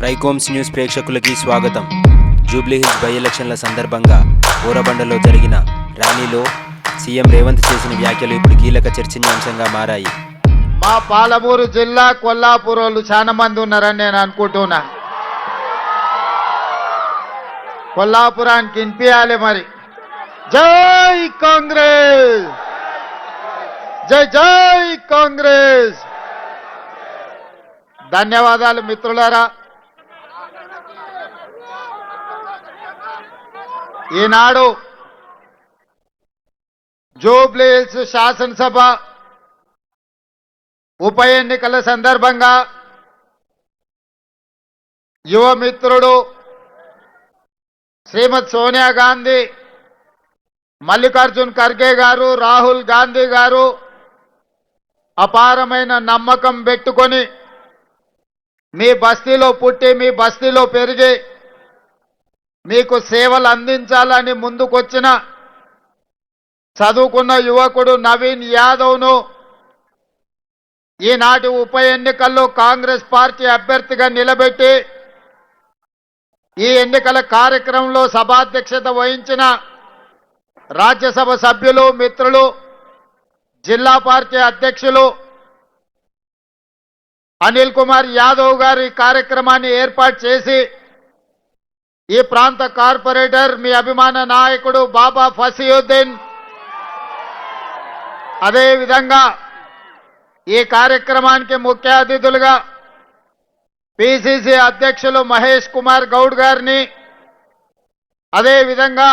Trichomes news ప్రేక్షకులకి స్వాగతం. Jubilee Hills by ఎలక్షన్ల సందర్భంగా ఊరబండలో జరిగిన ర్యాలీలో సీఎం రేవంత్ చేసిన వ్యాఖ్యలు ఇప్పుడు కీలక చర్చనీయాంశంగా మారాయి. మా పాలమూరు జిల్లా కొల్లాపూర్ వాళ్ళు చాలా మంది ఉన్నారని నేను అనుకుంటున్నా. కొల్లాపురానికి వినిపించాలి మరి. జై కాంగ్రెస్, జై జై కాంగ్రెస్. ధన్యవాదాలు మిత్రులారా. ఈనాడు జూబ్లీహిల్స్ శాసనసభ ఉప ఎన్నికల సందర్భంగా యువ మిత్రుడు శ్రీమతి సోనియా గాంధీ, మల్లికార్జున్ ఖర్గే గారు, రాహుల్ గాంధీ గారు అపారమైన నమ్మకం పెట్టుకొని మీ బస్తీలో పుట్టి మీ బస్తీలో పెరిగి మీకు సేవలు అందించాలని ముందుకొచ్చిన చదువుకున్న యువకుడు నవీన్ యాదవ్ను ఈనాటి ఉప ఎన్నికల్లో కాంగ్రెస్ పార్టీ అభ్యర్థిగా నిలబెట్టి ఈ ఎన్నికల కార్యక్రమంలో సభాధ్యక్షత వహించిన రాజ్యసభ సభ్యులు, మిత్రులు, జిల్లా పార్టీ అధ్యక్షులు అనిల్ కుమార్ యాదవ్ గారు ఈ కార్యక్రమాన్ని ఏర్పాటు చేసి ఈ ప్రాంత కార్పొరేటర్ మీ అభిమాన నాయకుడు బాబా ఫసీయుద్దీన్, అదేవిధంగా ఈ కార్యక్రమానికి ముఖ్య అతిథులుగా పిసిసి అధ్యక్షులు మహేష్ కుమార్ గౌడ్ గారిని, అదేవిధంగా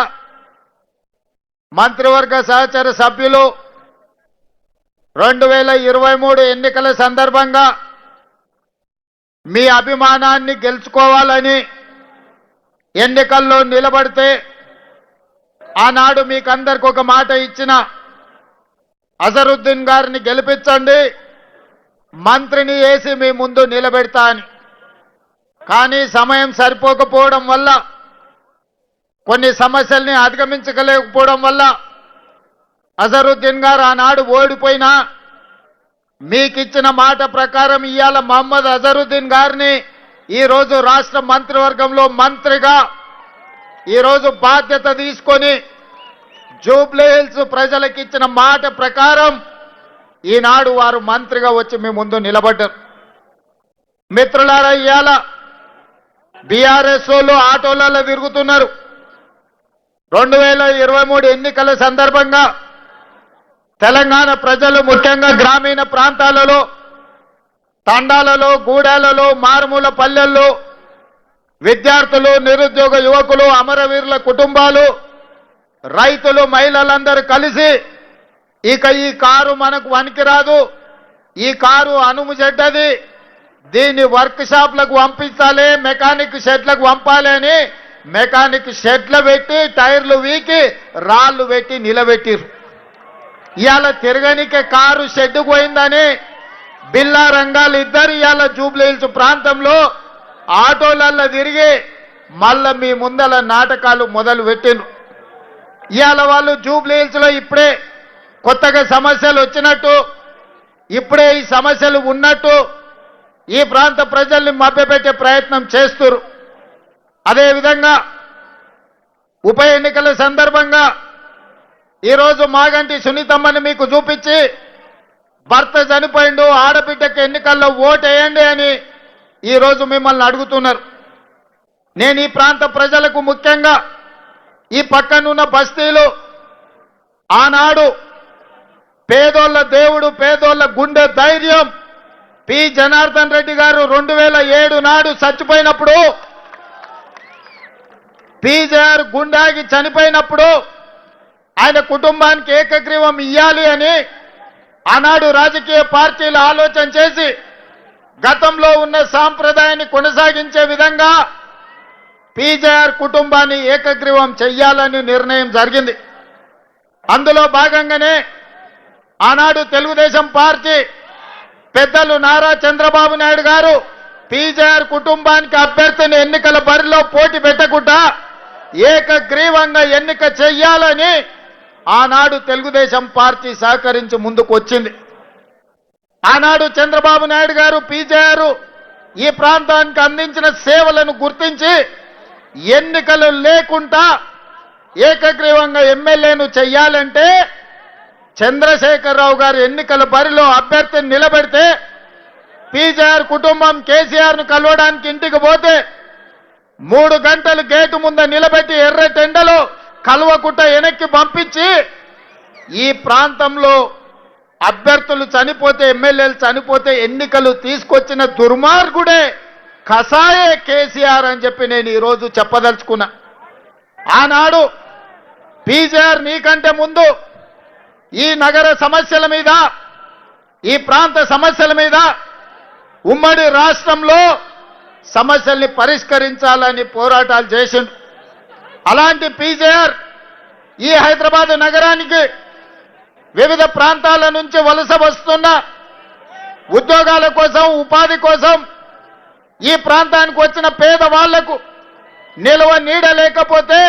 మంత్రివర్గ సహచర సభ్యులు 2023 ఎన్నికల సందర్భంగా మీ అభిమానాన్ని గెలుచుకోవాలని ఎన్నికల్లో నిలబడితే ఆనాడు మీకందరికి ఒక మాట ఇచ్చిన అజరుద్దీన్ గారిని గెలిపించండి, మంత్రిని వేసి మీ ముందు నిలబెడతా అని. కానీ సమయం సరిపోకపోవడం వల్ల, కొన్ని సమస్యల్ని అధిగమించలేకపోవడం వల్ల అజరుద్దీన్ గారు ఆనాడు ఓడిపోయినా మీకిచ్చిన మాట ప్రకారం ఇవాళ మహమ్మద్ అజరుద్దీన్ గారిని ఈరోజు రాష్ట్ర మంత్రివర్గంలో మంత్రిగా ఈరోజు బాధ్యత తీసుకొని జూబ్లీహిల్స్ ప్రజలకు ఇచ్చిన మాట ప్రకారం ఈనాడు వారు మంత్రిగా వచ్చి మీ ముందు నిలబడ్డారు. మిత్రులారా, ఇవాళ బీఆర్ఎస్ వాళ్ళు ఆటోలలో తిరుగుతున్నారు. 2023 ఎన్నికల సందర్భంగా తెలంగాణ ప్రజలు ముఖ్యంగా గ్రామీణ ప్రాంతాలలో, తండాలలో, గూడాలలో, మారుమూల పల్లెల్లో విద్యార్థులు, నిరుద్యోగ యువకులు, అమరవీరుల కుటుంబాలు, రైతులు, మహిళలందరూ కలిసి ఇక ఈ కారు మనకు వనికిరాదు, ఈ కారు అనుము చెడ్డది, దీన్ని వర్క్ షాప్లకు పంపించాలి, మెకానిక్ షెడ్లకు పంపాలి అని మెకానిక్ షెడ్లు పెట్టి టైర్లు వీకి రాళ్లు పెట్టి నిలబెట్టిరు. ఇవాళ తిరగనికే కారు షెడ్ పోయిందని బిల్లా రంగాలు ఇద్దరు ఇవాళ జూబ్లీహిల్స్ ప్రాంతంలో ఆటోలల్లో తిరిగి మళ్ళా మీ ముందల నాటకాలు మొదలు పెట్టిండ్రు. ఇవాళ వాళ్ళు జూబ్లీహిల్స్ లో ఇప్పుడే కొత్తగా సమస్యలు వచ్చినట్టు, ఇప్పుడే ఈ సమస్యలు ఉన్నట్టు ఈ ప్రాంత ప్రజల్ని మభ్యపెట్టే ప్రయత్నం చేస్తున్నారు. అదేవిధంగా ఉప ఎన్నికల సందర్భంగా ఈరోజు మాగంటి సునీతమ్మని మీకు చూపించి భర్త చనిపోయిండు, ఆడబిడ్డకి ఎన్నికల్లో ఓటేయండి అని ఈరోజు మిమ్మల్ని అడుగుతున్నారు. నేను ఈ ప్రాంత ప్రజలకు, ముఖ్యంగా ఈ పక్కనున్న బస్తీలు, ఆనాడు పేదోళ్ళ దేవుడు, పేదోళ్ళ గుండె ధైర్యం పి జనార్దన్ రెడ్డి గారు 2007 నాడు చచ్చిపోయినప్పుడు, పీజేఆర్ గుండాగి చనిపోయినప్పుడు ఆయన కుటుంబానికి ఏకగ్రీవం ఇయ్యాలి అని ఆనాడు రాజకీయ పార్టీలు ఆలోచన చేసి గతంలో ఉన్న సాంప్రదాయాన్ని కొనసాగించే విధంగా పీజేఆర్ కుటుంబాన్ని ఏకగ్రీవం చెయ్యాలని నిర్ణయం జరిగింది. అందులో భాగంగానే ఆనాడు తెలుగుదేశం పార్టీ పెద్దలు నారా చంద్రబాబు నాయుడు గారు పీజేఆర్ కుటుంబానికి అభ్యర్థిని ఎన్నికల బరిలో పోటీ పెట్టకుండా ఏకగ్రీవంగా ఎన్నిక చెయ్యాలని ఆనాడు తెలుగుదేశం పార్టీ సహకరించి ముందుకు వచ్చింది. ఆనాడు చంద్రబాబు నాయుడు గారు పీజేఆర్ ఈ ప్రాంతానికి అందించిన సేవలను గుర్తించి ఎన్నికలు లేకుండా ఏకగ్రీవంగా ఎమ్మెల్యేను చెయ్యాలంటే చంద్రశేఖరరావు గారు ఎన్నికల బరిలో అభ్యర్థిని నిలబెడితే పీజేఆర్ కుటుంబం కేసీఆర్ ను కలవడానికి ఇంటికి పోతే 3 గంటలు గేటు ముందు నిలబెట్టి ఎర్రటెండలో కలవకుట్ట వెనక్కి పంపించి ఈ ప్రాంతంలో అభ్యర్థులు చనిపోతే ఎమ్మెల్యేలు చనిపోతే ఎన్నికలు తీసుకొచ్చిన దుర్మార్గుడే కసాయే కేసీఆర్ అని చెప్పి నేను ఈరోజు చెప్పదలుచుకున్నా. ఆనాడు పీజేఆర్ నీకంటే ముందు ఈ నగర సమస్యల మీద ఈ ప్రాంత సమస్యల మీద ఉమ్మడి రాష్ట్రంలో సమస్యల్ని పరిష్కరించాలని పోరాటాలు చేసిండు. అలాంటి పీజేఆర్ ఈ హైదరాబాద్ నగరానికి వివిధ ప్రాంతాల నుంచి వలస వస్తున్న ఉద్యోగాల కోసం ఉపాధి కోసం ఈ ప్రాంతానికి వచ్చిన పేదవాళ్లకు నిల్వ నీడ లేకపోతే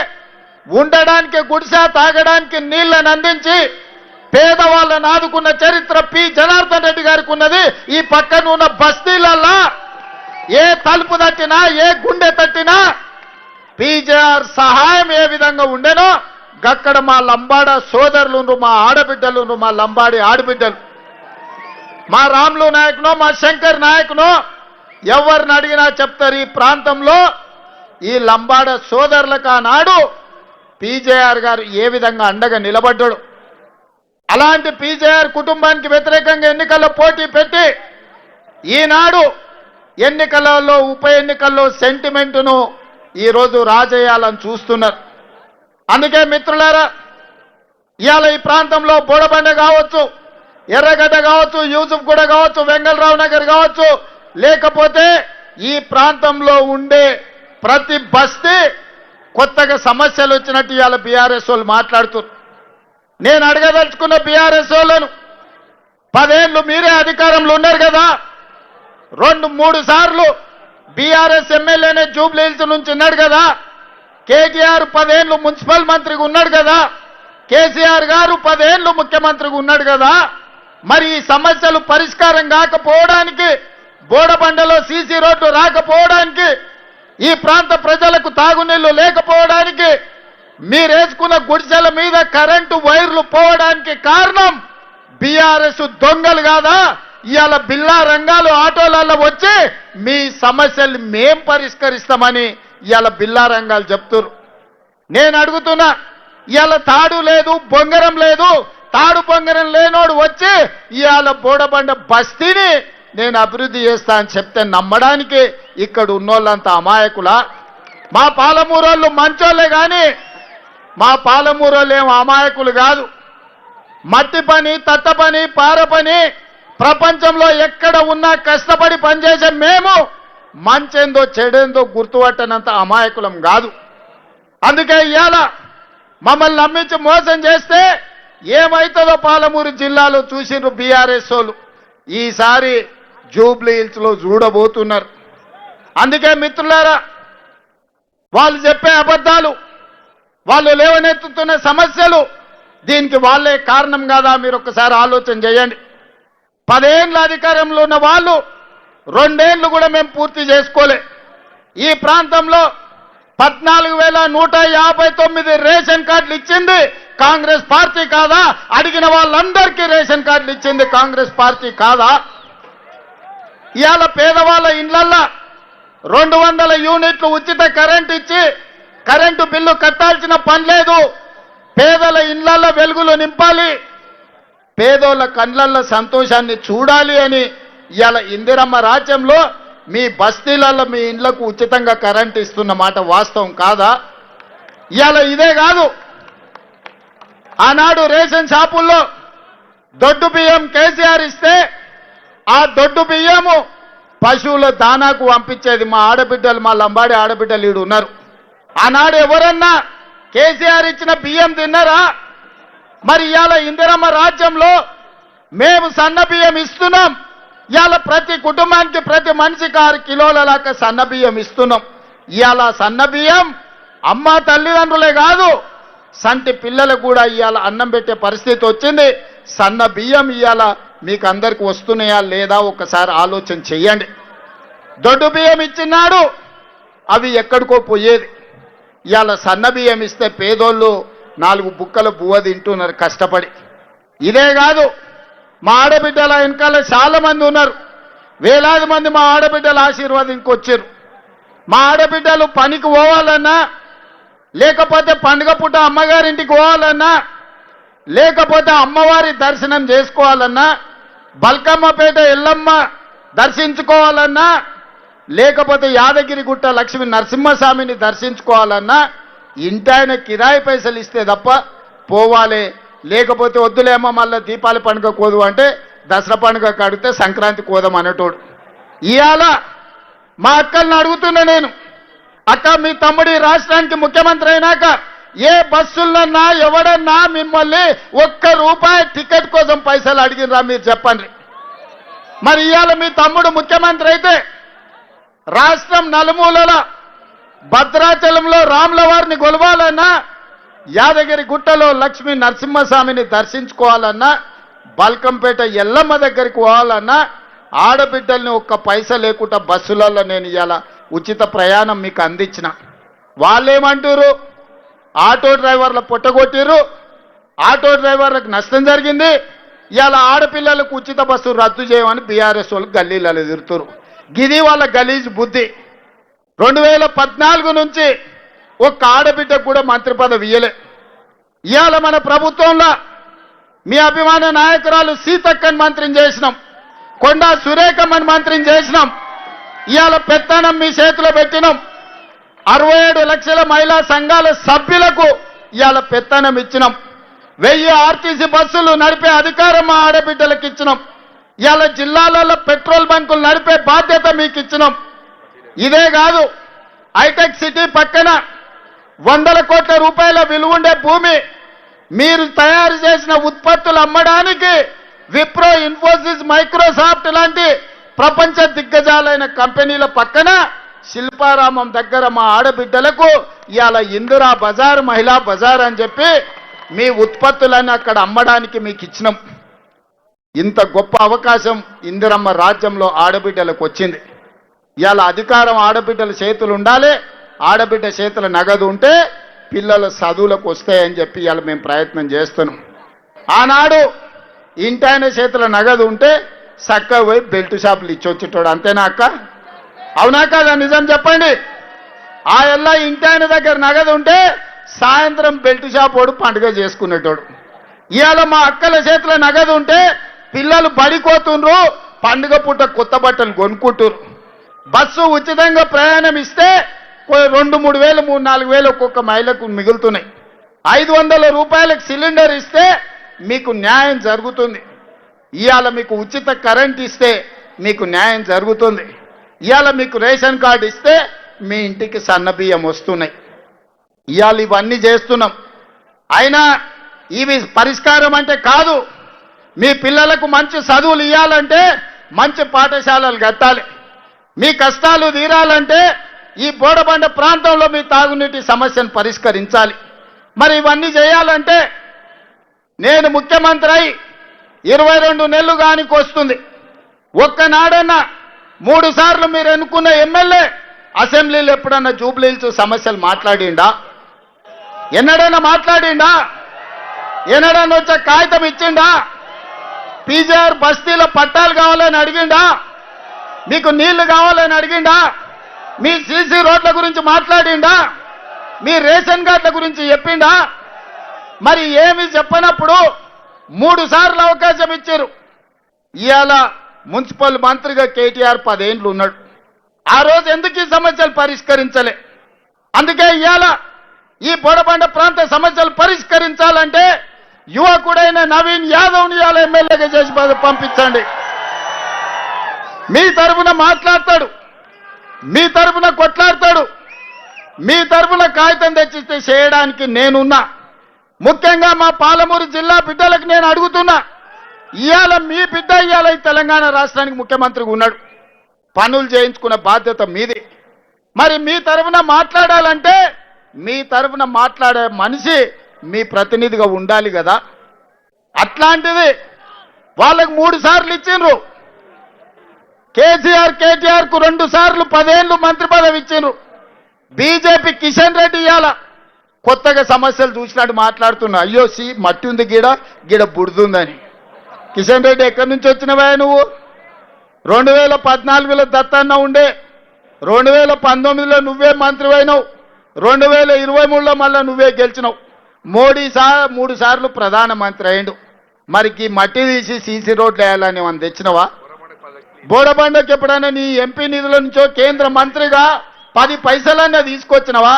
ఉండడానికి గుడిసె తాగడానికి నీళ్లను అందించి పేదవాళ్ళను ఆదుకున్న చరిత్ర పి జనార్దన్ రెడ్డి గారికి ఉన్నది. ఈ పక్కన ఉన్న బస్తీలల్లా ఏ తలుపు తట్టినా ఏ గుండె తట్టినా పీజేఆర్ సహాయం ఏ విధంగా ఉండేనో గక్కడ మా లంబాడ సోదరులు, మా ఆడబిడ్డలు, మా లంబాడి ఆడబిడ్డలు, మా రాములు నాయకునో మా శంకర్ నాయకునో ఎవరిని అడిగినా చెప్తారు. ఈ ప్రాంతంలో ఈ లంబాడ సోదరులకు ఆనాడు పీజేఆర్ గారు ఏ విధంగా అండగా నిలబడ్డాడు. అలాంటి పీజేఆర్ కుటుంబానికి వ్యతిరేకంగా ఎన్నికల్లో పోటీ పెట్టి ఈనాడు ఎన్నికలలో ఉప ఎన్నికల్లో సెంటిమెంటును ఈరోజు రాజేయాలని చూస్తున్నారు. అందుకే మిత్రులారా, ఇవాళ ఈ ప్రాంతంలో బోడబండ కావచ్చు, ఎర్రగడ్డ కావచ్చు, యూసుఫ్ గూడ కావచ్చు, వెంగళరావు నగర్ కావచ్చు, లేకపోతే ఈ ప్రాంతంలో ఉండే ప్రతి బస్తీ కొత్తగా సమస్యలు వచ్చినట్టు ఇవాళ బీఆర్ఎస్ వాళ్ళు మాట్లాడుతున్నారు. నేను అడగదలుచుకున్న బీఆర్ఎస్ వాళ్ళను, 10 ఏళ్ళు మీరే అధికారంలో ఉన్నారు కదా, 2-3 సార్లు బీఆర్ఎస్ ఎమ్మెల్యేనే జూబ్లీ హిల్స్ నుంచి ఉన్నాడు కదా, కేటీఆర్ 10 ఏళ్ళు మున్సిపల్ మంత్రిగా ఉన్నాడు కదా, కేసీఆర్ గారు 10 ఏళ్ళు ముఖ్యమంత్రిగా ఉన్నాడు కదా, మరి ఈ సమస్యలు పరిష్కారం కాకపోవడానికి, బోడబండలో సీసీ రోడ్లు రాకపోవడానికి, ఈ ప్రాంత ప్రజలకు తాగునీళ్లు లేకపోవడానికి, మీరేసుకున్న గుడిసెల మీద కరెంటు వైర్లు పోవడానికి కారణం బీఆర్ఎస్ దొంగలు కాదా? ఇవాళ బిల్లా రంగాలు ఆటోలలో వచ్చి మీ సమస్యలు మేం పరిష్కరిస్తామని ఇవాళ బిల్లా రంగాలు చెప్తున్నారు. నేను అడుగుతున్నా, ఇవాళ తాడు లేదు, బొంగరం లేదు, తాడు బొంగరం లేనోడు వచ్చి ఇవాళ బోడబండ బస్తీని నేను అభివృద్ధి చేస్తా అని చెప్తే నమ్మడానికి ఇక్కడ ఉన్నోళ్ళంతా అమాయకులా? మా పాలమూరోళ్ళు మంచోళ్ళే కానీ మా పాలమూరోళ్ళు ఏం అమాయకులు కాదు. మట్టి పని, తట్ట పని, పార పని ప్రపంచంలో ఎక్కడ ఉన్నా కష్టపడి పనిచేసే మేము మంచేందో చెడేందో గుర్తుపట్టనంత అమాయకులం కాదు. అందుకే ఇవాళ మమ్మల్ని నమ్మించి మోసం చేస్తే ఏమైతుందో పాలమూరు జిల్లాలో చూసిండ్రు బీఆర్ఎస్ వాళ్ళు. ఈసారి జూబ్లీ హిల్స్ లో చూడబోతున్నారు. అందుకే మిత్రులారా, వాళ్ళు చెప్పే అబద్ధాలు, వాళ్ళు లేవనెత్తుతున్న సమస్యలు, దీనికి వాళ్ళే కారణం కాదా? మీరు ఒక్కసారి ఆలోచన చేయండి. 10 ఏళ్ళ అధికారంలో ఉన్న వాళ్ళు 2 ఏళ్ళు కూడా మేము పూర్తి చేసుకోలే. ఈ ప్రాంతంలో 14,159 రేషన్ కార్డులు ఇచ్చింది కాంగ్రెస్ పార్టీ కాదా? అడిగిన వాళ్ళందరికీ రేషన్ కార్డులు ఇచ్చింది కాంగ్రెస్ పార్టీ కాదా? ఇవాళ పేదవాళ్ళ ఇండ్లల్లో 200 యూనిట్లు ఉచిత కరెంట్ ఇచ్చి కరెంటు బిల్లు కట్టాల్సిన పని లేదు. పేదల ఇండ్లల్లో వెలుగులు నింపాలి, పేదోళ్ళ కండ్లల్లో సంతోషాన్ని చూడాలి అని ఇవాళ ఇందిరమ్మ రాజ్యంలో మీ బస్తీలలో మీ ఇండ్లకు ఉచితంగా కరెంట్ ఇస్తున్న మాట వాస్తవం కాదా? ఇవాళ ఇదే కాదు, ఆనాడు రేషన్ షాపుల్లో దొడ్డు బియ్యం కేసీఆర్ ఇస్తే ఆ దొడ్డు బియ్యము పశువుల దానాకు పంపించేది మా ఆడబిడ్డలు, మా లంబాడి ఆడబిడ్డలు ఈడు ఉన్నారు. ఆనాడు ఎవరన్నా కేసీఆర్ ఇచ్చిన బియ్యం తిన్నారా? మరి ఇవాళ ఇందిరమ్మ రాజ్యంలో మేము సన్న బియ్యం ఇస్తున్నాం. ఇవాళ ప్రతి కుటుంబానికి ప్రతి మనిషికి 6 కిలోల దాకా సన్న బియ్యం ఇస్తున్నాం. ఇవాళ సన్న బియ్యం అమ్మ తల్లిదండ్రులే కాదు, సంటి పిల్లలకు కూడా ఇవాళ అన్నం పెట్టే పరిస్థితి వచ్చింది. సన్న బియ్యం ఇవాళ మీకు అందరికి వస్తున్నాయా లేదా ఒక్కసారి ఆలోచన చెయ్యండి. దొడ్డు బియ్యం ఇచ్చినాడు, అవి ఎక్కడికో పోయేది. ఇవాళ సన్న బియ్యం ఇస్తే పేదోళ్ళు 4 బుక్కల బువ్వ తింటున్నారు కష్టపడి. ఇదే కాదు, మా ఆడబిడ్డల వెనకాల చాలా మంది ఉన్నారు. వేలాది మంది మా ఆడబిడ్డల ఆశీర్వాదంకి వచ్చారు. మా ఆడబిడ్డలు పనికి పోవాలన్నా, లేకపోతే పండుగ పూట అమ్మగారింటికి పోవాలన్నా, లేకపోతే అమ్మవారి దర్శనం చేసుకోవాలన్నా, బల్కమ్మపేట ఎల్లమ్మ దర్శించుకోవాలన్నా, లేకపోతే యాదగిరిగుట్ట లక్ష్మీ నరసింహస్వామిని దర్శించుకోవాలన్నా ఇంటాయన కిరాయి పైసలు ఇస్తే తప్ప పోవాలి. లేకపోతే వద్దులేమో మళ్ళీ దీపావళి పండుగ కోదు అంటే దసరా పండుగ కడితే సంక్రాంతి కోదాం అనేటోడు. ఇవాళ మా అక్కల్ని అడుగుతున్నా నేను, అక్క మీ తమ్ముడి రాష్ట్రానికి ముఖ్యమంత్రి అయినాక ఏ బస్సులన్నా ఎవడన్నా మిమ్మల్ని ₹1 టికెట్ కోసం పైసలు అడిగినరా మీరు చెప్పండి. మరి ఇవాళ మీ తమ్ముడు ముఖ్యమంత్రి అయితే రాష్ట్రం నలుమూలల భద్రాచలంలో రాముల వారిని కొలవాలన్నా, యాదగిరి గుట్టలో లక్ష్మీ నరసింహస్వామిని దర్శించుకోవాలన్నా, బల్కంపేట ఎల్లమ్మ దగ్గరికి పోవాలన్నా ఆడబిడ్డల్ని ఒక్క పైసా లేకుండా బస్సులలో నేను ఇవాళ ఉచిత ప్రయాణం మీకు అందించిన. వాళ్ళేమంటారు, ఆటో డ్రైవర్ల పొట్టగొట్టిరు, ఆటో డ్రైవర్లకు నష్టం జరిగింది, ఇవాళ ఆడపిల్లలకు ఉచిత బస్సు రద్దు చేయమని బీఆర్ఎస్ వాళ్ళు గల్లీలలో తిరుగుతారు. గిది వాళ్ళ గలీజ్ బుద్ధి. 2014 నుంచి ఒక్క ఆడబిడ్డకు కూడా మంత్రి పదవి ఇయ్యలే. ఇవాళ మన ప్రభుత్వంలో మీ అభిమాన నాయకురాలు సీతక్కని మంత్రిని చేసినాం, కొండా సురేఖమ్మని మంత్రిని చేసినాం. ఇవాళ పెత్తనం మీ చేతిలో పెట్టినాం. 67 లక్షల మహిళా సంఘాల సభ్యులకు ఇవాళ పెత్తనం ఇచ్చినాం. 1000 ఆర్టీసీ బస్సులు నడిపే అధికారం మా ఆడబిడ్డలకు ఇచ్చినాం. ఇవాళ జిల్లాలలో పెట్రోల్ బంకులు నడిపే బాధ్యత మీకు ఇచ్చినాం. ఇదే కాదు, హైటెక్ సిటీ పక్కన ₹100 కోట్ల విలువుండే భూమి మీరు తయారు చేసిన ఉత్పత్తులు అమ్మడానికి విప్రో, ఇన్ఫోసిస్, మైక్రోసాఫ్ట్ లాంటి ప్రపంచ దిగ్గజాలైన కంపెనీల పక్కన శిల్పారామం దగ్గర మా ఆడబిడ్డలకు ఇవాళ ఇందిరా బజార్, మహిళా బజార్ అని చెప్పి మీ ఉత్పత్తులను అక్కడ అమ్మడానికి మీకు ఇచ్చినాం. ఇంత గొప్ప అవకాశం ఇందిరమ్మ రాజ్యంలో ఆడబిడ్డలకు వచ్చింది. ఇవాళ అధికారం ఆడబిడ్డల చేతులు ఉండాలి, ఆడబిడ్డ చేతుల నగదు ఉంటే పిల్లల చదువులకు వస్తాయని చెప్పి ఇవాళ మేము ప్రయత్నం చేస్తున్నాం. ఆనాడు ఇంటాయన చేతుల నగదు ఉంటే చక్కగా పోయి బెల్ట్ షాపులు ఇచ్చొచ్చేటోడు, అంతేనా అక్క? అవునా కాదా? నిజం చెప్పండి. ఆ ఎల్లా ఇంటాయన దగ్గర నగదు ఉంటే సాయంత్రం బెల్ట్ షాప్ వాడు పండుగ చేసుకునేటోడు. ఇవాళ మా అక్కల చేతుల నగదు ఉంటే పిల్లలు బడిపోతుండ్రు, పండుగ పూట కొత్త బట్టలు కొనుక్కుంటారు. బస్సు ఉచితంగా ప్రయాణం ఇస్తే 2-3 వేలు 3-4 వేలు ఒక్కొక్క మహిళకు మిగులుతున్నాయి. ₹500 సిలిండర్ ఇస్తే మీకు న్యాయం జరుగుతుంది. ఇవాళ మీకు ఉచిత కరెంట్ ఇస్తే మీకు న్యాయం జరుగుతుంది. ఇవాళ మీకు రేషన్ కార్డు ఇస్తే మీ ఇంటికి సన్న బియ్యం వస్తున్నాయి. ఇవాళ ఇవన్నీ చేస్తున్నాం. అయినా ఇవి పరిష్కారం అంటే కాదు. మీ పిల్లలకు మంచి చదువులు ఇవ్వాలంటే మంచి పాఠశాలలు కట్టాలి. మీ కష్టాలు తీరాలంటే ఈ బోడబండ ప్రాంతంలో మీ తాగునీటి సమస్యను పరిష్కరించాలి. మరి ఇవన్నీ చేయాలంటే నేను ముఖ్యమంత్రి అయి 22 నెలలు గానికి వస్తుంది. ఒక్కనాడన్నా 3 సార్లు మీరు ఎన్నుకున్న ఎమ్మెల్యే అసెంబ్లీలో ఎప్పుడన్నా జూబ్లీహిల్స్ సమస్యలు మాట్లాడిండా? ఎన్నడైనా మాట్లాడిండా? ఎన్నడన్నా వచ్చే కాగితం ఇచ్చిండా? పీజీఆర్ బస్తీలో పట్టాలు కావాలని అడిగిండా? మీకు నీళ్లు కావాలని అడిగిండా? మీ సీసీ రోడ్ల గురించి మాట్లాడిండా? మీ రేషన్ కార్డుల గురించి చెప్పిండా? మరి ఏమి చెప్పనప్పుడు 3 సార్లు అవకాశం ఇచ్చారు. ఇవాళ మున్సిపల్ మంత్రిగా కేటీఆర్ 10 ఏళ్ళు ఉన్నాడు. ఆ రోజు ఎందుకు ఈ సమస్యలు పరిష్కరించలే? అందుకే ఇవాళ ఈ బోడబండ ప్రాంత సమస్యలు పరిష్కరించాలంటే యువకుడైన నవీన్ యాదవ్ని ఇవాళ ఎమ్మెల్యేగా చేసి పంపించండి. మీ తరఫున మాట్లాడతాడు, మీ తరఫున కొట్లాడతాడు, మీ తరఫున కాగితం తెచ్చిస్తే చేయడానికి నేనున్నా. ముఖ్యంగా మా పాలమూరు జిల్లా బిడ్డలకు నేను అడుగుతున్నా, ఇవాళ మీ బిడ్డ ఇవాళ ఈ తెలంగాణ రాష్ట్రానికి ముఖ్యమంత్రిగా ఉన్నాడు. పనులు చేయించుకునే బాధ్యత మీది. మరి మీ తరఫున మాట్లాడాలంటే మీ తరఫున మాట్లాడే మనిషి మీ ప్రతినిధిగా ఉండాలి కదా. అట్లాంటిది వాళ్ళకు 3 సార్లు ఇచ్చిండ్రు. కేటీఆర్ కు 2 సార్లు 10 ఏళ్ళు మంత్రి పదవి ఇచ్చిండ్రు. బీజేపీ కిషన్ రెడ్డి ఇవాళ కొత్తగా సమస్యలు చూసినట్టు మాట్లాడుతున్నా. అయ్యో మట్టి ఉంది గీడ బుడుతుందని. కిషన్ రెడ్డి ఎక్కడి నుంచి వచ్చినవా నువ్వు? 2014లో దత్తన్న ఉండే, 2019లో నువ్వే మంత్రి అయినావు, 2023లో మళ్ళా నువ్వే గెలిచినావు. మోడీ 3 సార్లు ప్రధానమంత్రి అయిండు. మరి ఈ మట్టి తీసి సీసీ రోడ్లు వేయాలని మనం తెచ్చినవా? బోడబండకి ఎప్పుడైనా నీ ఎంపీ నిధుల నుంచో కేంద్ర మంత్రిగా 10 పైసలన్నా తీసుకొచ్చినవా?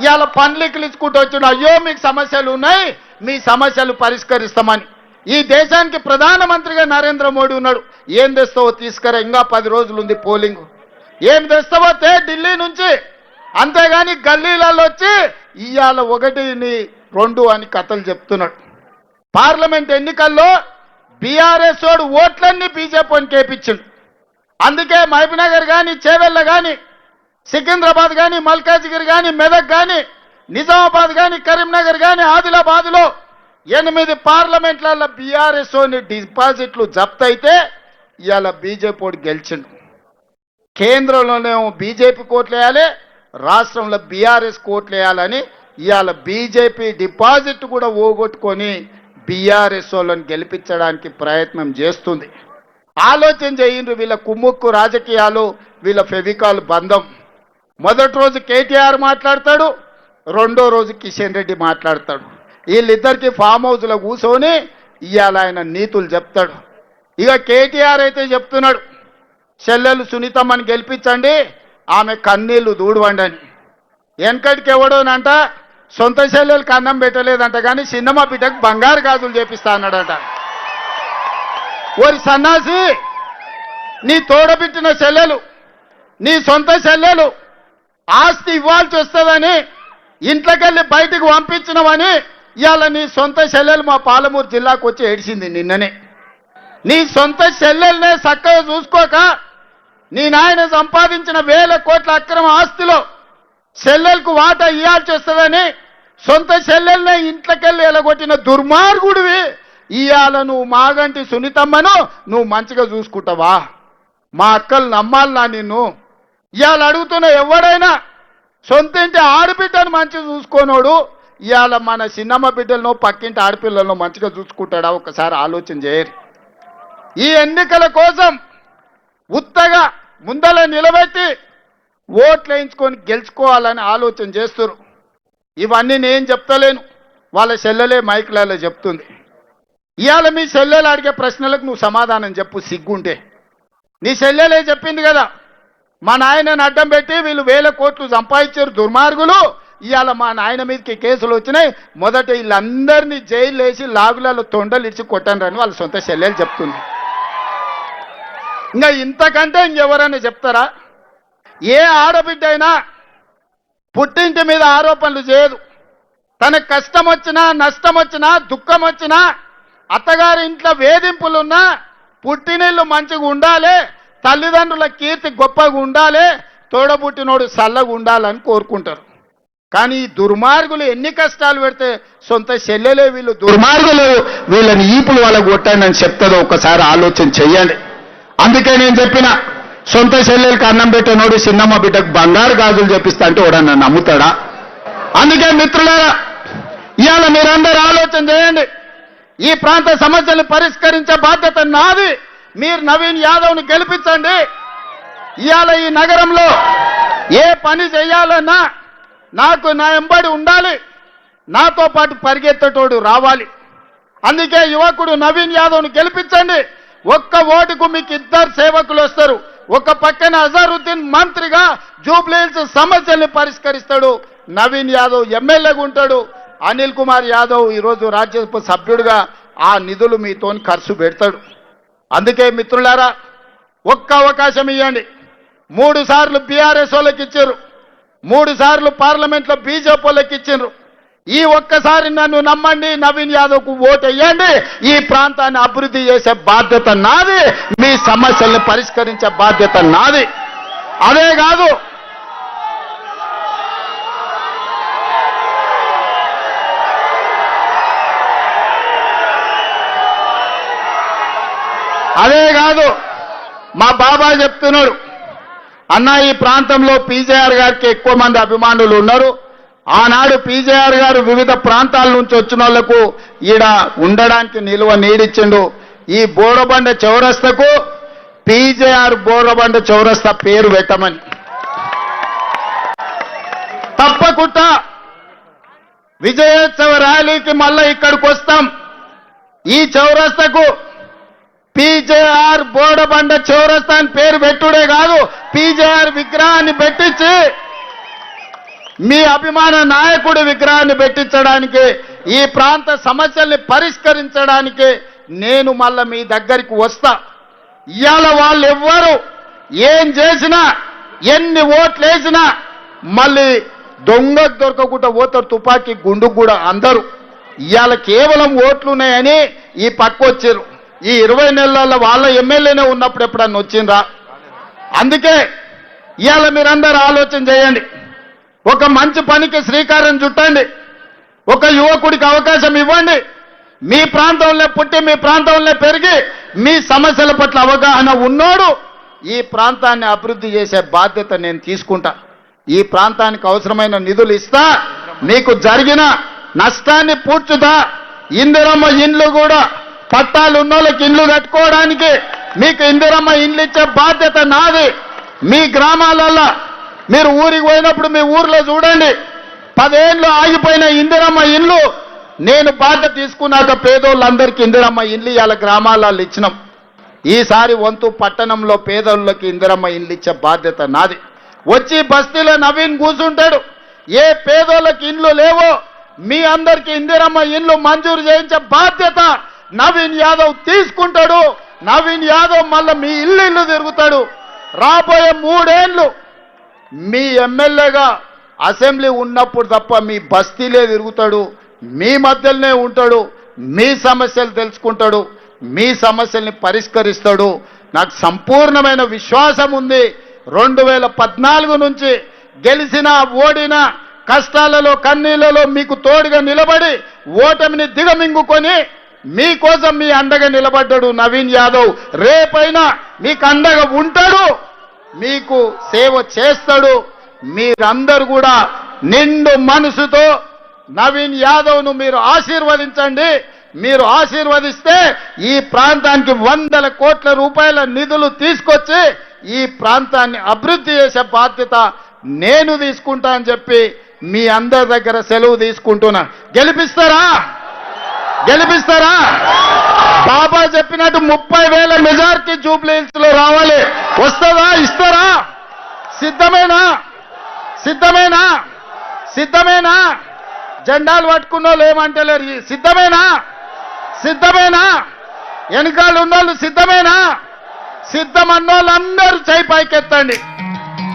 ఇవాళ పన్లిక్కులు ఇచ్చుకుంటూ వచ్చిన. అయ్యో మీకు సమస్యలు ఉన్నాయి, మీ సమస్యలు పరిష్కరిస్తామని. ఈ దేశానికి ప్రధానమంత్రిగా నరేంద్ర మోడీ ఉన్నాడు. ఏం తెస్తావో తీసుకురా, ఇంకా 10 రోజులు ఉంది పోలింగ్. ఏం తెస్తావో ఢిల్లీ నుంచి, అంతేగాని గల్లీలలో వచ్చి ఇవాళ 1, 2 అని కథలు చెప్తున్నాడు. పార్లమెంట్ ఎన్నికల్లో బీఆర్ఎస్ వాడు ఓట్లన్నీ బీజేపీని కేపించిండు. అందుకే మహబూబ్నగర్ కానీ, చేవెళ్ళ కానీ, సికింద్రాబాద్ కానీ, మల్కాజ్గిరి కానీ, మెదక్ కానీ, నిజామాబాద్ కానీ, కరీంనగర్ కానీ, ఆదిలాబాద్లో 8 పార్లమెంట్లలో బీఆర్ఎస్ డిపాజిట్లు జప్తు అయితే ఇవాళ బీజేపీ గెలిచిండు. కేంద్రంలోనేమో బీజేపీ కోట్లు వేయాలి, రాష్ట్రంలో బీఆర్ఎస్ కోట్లు వేయాలని ఇవాళ బీజేపీ డిపాజిట్ కూడా ఓగొట్టుకొని బీఆర్ఎస్ వాళ్ళని గెలిపించడానికి ప్రయత్నం చేస్తుంది. ఆలోచన చేయండి. వీళ్ళ కుమ్ముక్కు రాజకీయాలు, వీళ్ళ ఫెవికాల్ బంధం. మొదటి రోజు కేటీఆర్ మాట్లాడతాడు, 2వ రోజు కిషన్ రెడ్డి మాట్లాడతాడు. వీళ్ళిద్దరికి ఫామ్ హౌస్లో కూర్చొని ఇవాళ ఆయన నీతులు చెప్తాడు. ఇక కేటీఆర్ అయితే చెప్తున్నాడు, చెల్లెలు సునీతమ్మని గెలిపించండి, ఆమె కన్నీళ్లు దూడవండి అని. వెనకటికి ఎవడోనంట సొంత చెల్లెలకు అన్నం పెట్టలేదంట, కానీ చిన్నమ్మ బిడ్డకు బంగారు గాజులు చేపిస్తా అన్నాడంట. ఓరి సన్నాసి, నీ తోడబిట్టిన చెల్లెలు, నీ సొంత చెల్లెలు ఆస్తి ఇవ్వాల్సి వస్తుందని ఇంట్లోకెళ్ళి బయటకు పంపించినవని ఇవాళ నీ సొంత చెల్లెలు మా పాలమూరు జిల్లాకు వచ్చి ఏడిచింది నిన్ననే. నీ సొంత చెల్లెల్నే చక్కగా చూసుకోక నీ నాయన సంపాదించిన 1000 కోట్ల అక్రమ ఆస్తిలో చెల్లెలకు వాటా ఇవ్వాల్సి వస్తుందని సొంత చెల్లెల్నే ఇంట్లోకెళ్ళి ఎలగొట్టిన దుర్మార్గుడివి. ఇవాళ నువ్వు మాగంటి సునీతమ్మను నువ్వు మంచిగా చూసుకుంటావా? మా అక్కలు నమ్మాలనా నిన్ను? ఇవాళ అడుగుతున్న ఎవడైనా సొంత ఇంటి ఆడబిడ్డను మంచిగా చూసుకోనోడు ఇవాళ మన చిన్నమ్మ బిడ్డలను, పక్కింటి ఆడపిల్లలను మంచిగా చూసుకుంటాడా? ఒకసారి ఆలోచన చేయరు. ఈ ఎన్నికల కోసం ఉత్తగా ముందల నిలబెట్టి ఓట్లు వేయించుకొని గెలుచుకోవాలని ఆలోచన చేస్తారు. ఇవన్నీ నేను చెప్తలేను, వాళ్ళ చెల్లెలే మైకులలో చెప్తుంది. ఇవాళ మీ చెల్లెలు అడిగే ప్రశ్నలకు నువ్వు సమాధానం చెప్పు సిగ్గుంటే. నీ చెల్లెలే చెప్పింది కదా, మా నాయనని అడ్డం పెట్టి వీళ్ళు 1000 కోట్లు సంపాదించారు దుర్మార్గులు, ఇవాళ మా నాయన మీదకి కేసులు వచ్చినాయి, మొదట వీళ్ళందరినీ జైలు వేసి లాగులలో తొండలు ఇచ్చి కొట్టానని వాళ్ళ సొంత చెల్లెలు చెప్తుంది. ఇంకా ఇంతకంటే ఇంకెవరైనా చెప్తారా? ఏ ఆడబిడ్డ అయినా పుట్టింటి మీద ఆరోపణలు చేయదు. తనకు కష్టం వచ్చినా, నష్టం వచ్చినా, దుఃఖం వచ్చినా, అత్తగారి ఇంట్లో వేధింపులున్నా పుట్టినిల్లు మంచిగా ఉండాలి, తల్లిదండ్రుల కీర్తి గొప్పగా ఉండాలి, తోడబుట్టినోడు చల్లగా ఉండాలని కోరుకుంటారు. కానీ ఈ దుర్మార్గులు ఎన్ని కష్టాలు పెడితే సొంత చెల్లెలే వీళ్ళు దుర్మార్గులు, వీళ్ళని ఈపులు వాళ్ళకు కొట్టానని చెప్తుందో ఒకసారి ఆలోచన చెయ్యండి. అందుకే నేను చెప్పిన, సొంత చెల్లెలకు అన్నం పెట్టినోడు చిన్నమ్మ బిడ్డకు బంగారు గాజులు చెప్పిస్తా అంటే వాడు నన్ను నమ్ముతాడా? అందుకే మిత్రులారా, ఇవాళ మీరందరూ ఆలోచన చేయండి. ఈ ప్రాంత సమస్యలు పరిష్కరించే బాధ్యత నాది. మీరు నవీన్ యాదవ్ని గెలిపించండి. ఇవాళ ఈ నగరంలో ఏ పని చేయాలన్నా నాకు నా ఎంబడి ఉండాలి, నాతో పాటు పరిగెత్తటోడు రావాలి. అందుకే యువకుడు నవీన్ యాదవ్ని గెలిపించండి. ఒక్క ఓటుకు మీకు 2 సేవకులు వస్తారు. ఒక పక్కన అజరుద్దీన్ మంత్రిగా జూబ్లీహిల్స్ సమస్యల్ని పరిష్కరిస్తాడు, నవీన్ యాదవ్ ఎమ్మెల్యేగా ఉంటాడు, అనిల్ కుమార్ యాదవ్ ఈరోజు రాజ్యసభ సభ్యుడిగా ఆ నిధులు మీతో ఖర్చు పెడతాడు. అందుకే మిత్రులారా, ఒక్క అవకాశం ఇవ్వండి. 3 సార్లు బీఆర్ఎస్ వాళ్ళకి ఇచ్చారు, 3 సార్లు పార్లమెంట్లో బీజేపీ వాళ్ళకి ఇచ్చారు. ఈ ఒక్కసారి నన్ను నమ్మండి, నవీన్ యాదవ్కు ఓటు వేయండి. ఈ ప్రాంతాన్ని అభివృద్ధి చేసే బాధ్యత నాది, మీ సమస్యల్ని పరిష్కరించే బాధ్యత నాది. అదే కాదు, మా బాబా చెప్తున్నాడు, అన్న ఈ ప్రాంతంలో పీజేఆర్ గారికి ఎక్కువ మంది అభిమానులు ఉన్నారు. ఆనాడు పీజేఆర్ గారు వివిధ ప్రాంతాల నుంచి వచ్చిన వాళ్లకు ఈడ ఉండడానికి నిలువ నీడిచ్చిండు. ఈ బోరబండ చౌరస్తకు పీజేఆర్ బోరబండ చౌరస్తా పేరు పెట్టమని. తప్పకుండా విజయోత్సవ ర్యాలీకి మళ్ళా ఇక్కడికి వస్తాం. ఈ చౌరస్తకు పీజేఆర్ బోడబండ చౌరస్తా అని పేరు పెట్టుడే కాదు, పీజేఆర్ విగ్రహాన్ని పెట్టించి మీ అభిమాన నాయకుడి విగ్రహాన్ని పెట్టించడానికి, ఈ ప్రాంత సమస్యల్ని పరిష్కరించడానికి నేను మళ్ళా మీ దగ్గరికి వస్తా. ఇవాళ వాళ్ళు ఎవ్వరు ఏం చేసినా, ఎన్ని ఓట్లు వేసినా మళ్ళీ దొంగకు దొరకకుండా పోతారు, తుపాకీ గుండుకు కూడా అందరూ. ఇవాళ కేవలం ఓట్లున్నాయని ఈ పక్క వచ్చారు. ఈ 20 నెలల వాళ్ళ ఎమ్మెల్యేనే ఉన్నప్పుడు ఎప్పుడన్నా వచ్చిండ్రా? అందుకే ఇవాళ మీరందరూ ఆలోచన చేయండి. ఒక మంచి పనికి శ్రీకారం చుట్టండి. ఒక యువకుడికి అవకాశం ఇవ్వండి. మీ ప్రాంతంలో పుట్టి, మీ ప్రాంతంలో పెరిగి, మీ సమస్యల పట్ల అవగాహన ఉన్నోడు ఈ ప్రాంతాన్ని అభివృద్ధి చేసే బాధ్యత నేను తీసుకుంటా. ఈ ప్రాంతానికి అవసరమైన నిధులు ఇస్తా, మీకు జరిగిన నష్టాన్ని పూడ్చుతా. ఇందిరమ్మ ఇండ్లు కూడా పట్టాలు ఉన్నోళ్ళకి ఇండ్లు కట్టుకోవడానికి మీకు ఇందిరమ్మ ఇండ్లు ఇచ్చే బాధ్యత నాది. మీ గ్రామాలలో మీరు ఊరికి పోయినప్పుడు మీ ఊర్లో చూడండి, 10 ఏళ్ళు ఆగిపోయిన ఇందిరమ్మ ఇండ్లు నేను బాధ్యత తీసుకున్నాక పేదోళ్ళందరికీ ఇందిరమ్మ ఇండ్లు ఇవాళ గ్రామాలలో ఇచ్చినాం. ఈసారి వంతు పట్టణంలో పేదోళ్ళకి ఇందిరమ్మ ఇండ్లు ఇచ్చే బాధ్యత నాది. వచ్చి బస్తీలో నవీన్ కూర్చుంటాడు. ఏ పేదోళ్ళకి ఇండ్లు లేవో మీ అందరికీ ఇందిరమ్మ ఇండ్లు మంజూరు చేయించే బాధ్యత నవీన్ యాదవ్ తీసుకుంటాడు. నవీన్ యాదవ్ మళ్ళీ మీ ఇల్లు తిరుగుతాడు. రాబోయే 3 ఏళ్ళు మీ ఎమ్మెల్యేగా అసెంబ్లీ ఉన్నప్పుడు తప్ప మీ బస్తీలే తిరుగుతాడు, మీ మధ్యలోనే ఉంటాడు, మీ సమస్యలు తెలుసుకుంటాడు, మీ సమస్యల్ని పరిష్కరిస్తాడు. నాకు సంపూర్ణమైన విశ్వాసం ఉంది. 2014 నుంచి గెలిచినా ఓడినా కష్టాలలో కన్నీళ్లలో మీకు తోడుగా నిలబడి ఓటమిని దిగమింగుకొని మీకోసం మీ అండగా నిలబడ్డాడు నవీన్ యాదవ్. రేపైనా మీకు అండగా ఉంటాడు, మీకు సేవ చేస్తాడు. మీరందరూ కూడా నిండు మనసుతో నవీన్ యాదవ్ను మీరు ఆశీర్వదించండి. మీరు ఆశీర్వదిస్తే ఈ ప్రాంతానికి 100 కోట్ల రూపాయల నిధులు తీసుకొచ్చి ఈ ప్రాంతాన్ని అభివృద్ధి చేసే బాధ్యత నేను తీసుకుంటా అని చెప్పి మీ అందరి దగ్గర సెలవు తీసుకుంటున్నా. గెలిపిస్తారా? గెలిపిస్తారా? బాబా చెప్పినట్టు 30,000 మెజార్టీ జూబ్లీ హిల్స్ లో రావాలి. వస్తుందా? ఇస్తారా? సిద్ధమేనా? సిద్ధమేనా? సిద్ధమేనా? జెండాలు పట్టుకున్న వాళ్ళు ఏమంటలేరు. సిద్ధమేనా? సిద్ధమేనా? వెనకాల ఉన్నోళ్ళు సిద్ధమేనా? సిద్ధమన్నోళ్ళందరూ చేయి పైకెత్తండి.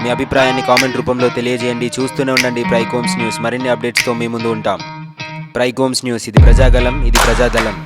మీ అభిప్రాయాన్ని కామెంట్ రూపంలో తెలియజేయండి. చూస్తూనే ఉండండి ప్రైకోమ్స్ న్యూస్. మరిన్ని అప్డేట్స్తో మీ ముందు ఉంటాం. ప్రైకోమ్స్ న్యూస్, ఇది ప్రజాగలం, ఇది ప్రజాదళం.